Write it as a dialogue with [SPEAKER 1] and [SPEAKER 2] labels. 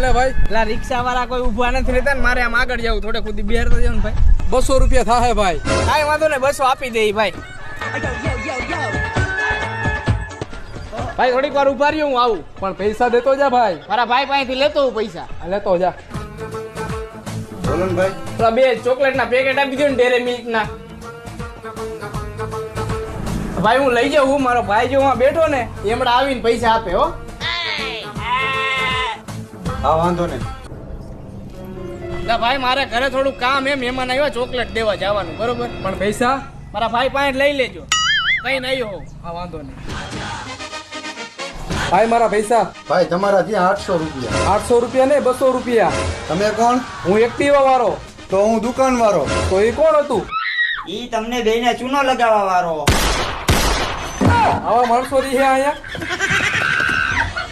[SPEAKER 1] ને ભાઈ.
[SPEAKER 2] પેલા રિક્ષા વાળા કોઈ ઊભા નથી રહેતા ને મારે આમ આગળ જવું થોડે ખુદી બિહાર તો જાવ ને ભાઈ.
[SPEAKER 1] 200 રૂપિયા થાય ભાઈ.
[SPEAKER 2] કાંઈ વાંધો નહીં 200 આપી દે ભાઈ. ભાઈ થોડીક વાર ઉભા રહ્યો હું આવું.
[SPEAKER 1] પણ પૈસા દેતો જા ભાઈ.
[SPEAKER 2] મારા ભાઈ પાસેથી લેતો હું પૈસા.
[SPEAKER 1] લેતો જા.
[SPEAKER 3] બોલો ને ભાઈ.
[SPEAKER 2] પેલા 2 ચોકલેટના પેકેટ આપી દો ને ડેરે મિલ્કના. ભાઈ હું લઈ જાઉં. મારો ભાઈ જો હું બેઠો ને એમણે આવીને પૈસા આપે હો.
[SPEAKER 3] હા વાંધો નહીં.
[SPEAKER 2] ભાઈ મારે ઘરે થોડું કામ એમ મહેમાન આવ્યા ચોકલેટ દેવા જવાનું બરોબર.
[SPEAKER 1] પણ પૈસા
[SPEAKER 2] મારા ભાઈ પાસે લઈ લેજો. કઈ નહીં હો.
[SPEAKER 1] હા વાંધો નહીં. ભાઈ મારા પૈસા.
[SPEAKER 3] ભાઈ તમારા ત્યાં 800 રૂપિયા.
[SPEAKER 1] 800 રૂપિયા ને 200 રૂપિયા.
[SPEAKER 3] તમે કોણ?
[SPEAKER 1] હું એક્ટિવા વાળો.
[SPEAKER 3] તો હું દુકાન વાળો.
[SPEAKER 1] તો એ કોણ હતું?
[SPEAKER 4] ઈ તમને બેને ચૂનો લગાવવા વાળો.
[SPEAKER 1] આવા માણસો રહી અહીંયા.